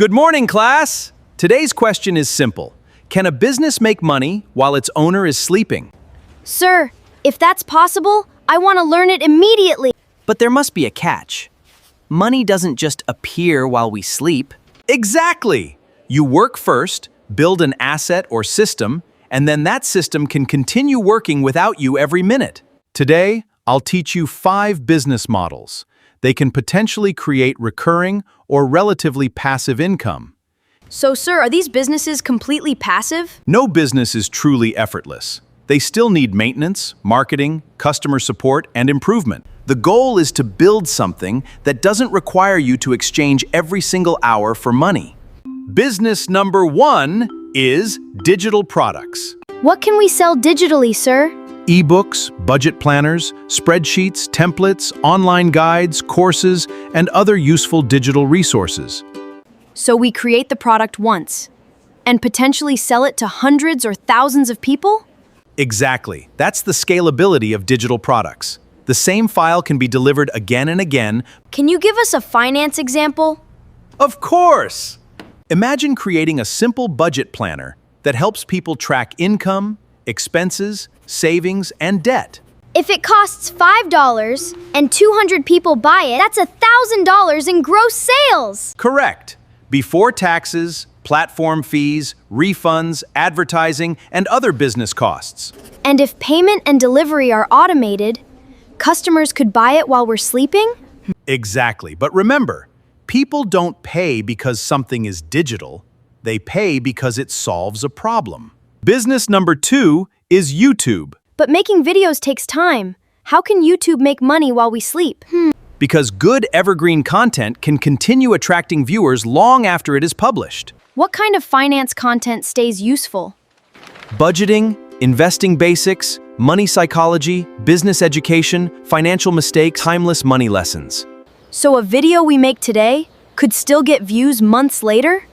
Good morning, class! Today's question is simple. Can a business make money while its owner is sleeping? Sir, if that's possible, I want to learn it immediately. But there must be a catch. Money doesn't just appear while we sleep. Exactly! You work first, build an asset or system, and then that system can continue working without you every minute. Today, I'll teach you 5 business models. They can potentially create recurring or relatively passive income. So, sir, are these businesses completely passive? No business is truly effortless. They still need maintenance, marketing, customer support, and improvement. The goal is to build something that doesn't require you to exchange every single hour for money. Business number 1 is digital products. What can we sell digitally, sir? Ebooks, budget planners, spreadsheets, templates, online guides, courses, and other useful digital resources. So we create the product once and potentially sell it to hundreds or thousands of people? Exactly. That's the scalability of digital products. The same file can be delivered again and again. Can you give us a finance example? Of course! Imagine creating a simple budget planner that helps people track income, expenses, savings, and debt. If it costs $5 and 200 people buy it, that's $1,000 in gross sales. Correct. Before taxes, platform fees, refunds, advertising, and other business costs. And if payment and delivery are automated, customers could buy it while we're sleeping? Exactly. But remember, people don't pay because something is digital. They pay because it solves a problem. Business number 2 is YouTube. But making videos takes time. How can YouTube make money while we sleep? Because good evergreen content can continue attracting viewers long after it is published. What kind of finance content stays useful? Budgeting, investing basics, money psychology, business education, financial mistakes, timeless money lessons. So a video we make today could still get views months later?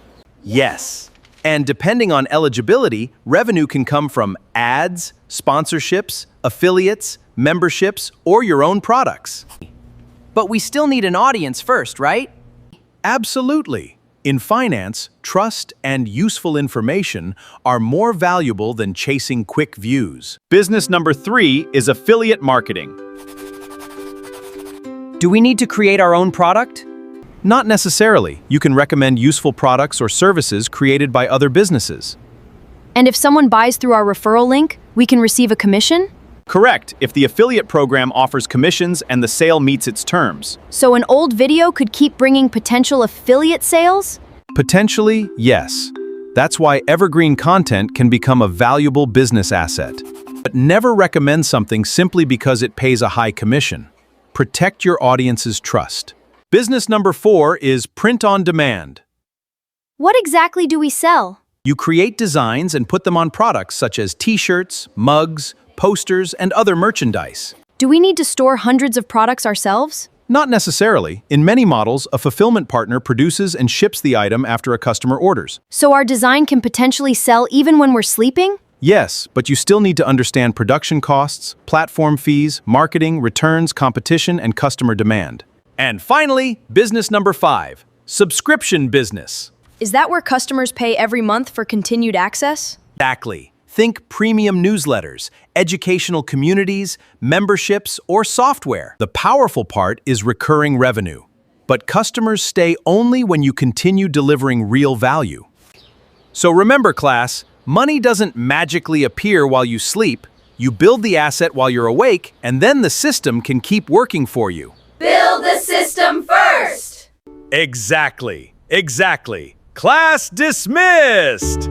Yes. And depending on eligibility, revenue can come from ads, sponsorships, affiliates, memberships, or your own products. But we still need an audience first, right? Absolutely. In finance, trust and useful information are more valuable than chasing quick views. Business number 3 is affiliate marketing. Do we need to create our own product? Not necessarily. You can recommend useful products or services created by other businesses. And if someone buys through our referral link, we can receive a commission? Correct, if the affiliate program offers commissions and the sale meets its terms. So an old video could keep bringing potential affiliate sales? Potentially, yes. That's why evergreen content can become a valuable business asset. But never recommend something simply because it pays a high commission. Protect your audience's trust. Business number 4 is print on demand. What exactly do we sell? You create designs and put them on products such as t-shirts, mugs, posters, and other merchandise. Do we need to store hundreds of products ourselves? Not necessarily. In many models, a fulfillment partner produces and ships the item after a customer orders. So our design can potentially sell even when we're sleeping? Yes, but you still need to understand production costs, platform fees, marketing, returns, competition, and customer demand. And finally, business number 5, subscription business. Is that where customers pay every month for continued access? Exactly. Think premium newsletters, educational communities, memberships, or software. The powerful part is recurring revenue. But customers stay only when you continue delivering real value. So remember, class, money doesn't magically appear while you sleep. You build the asset while you're awake, and then the system can keep working for you. Build the system first! Exactly. Class dismissed!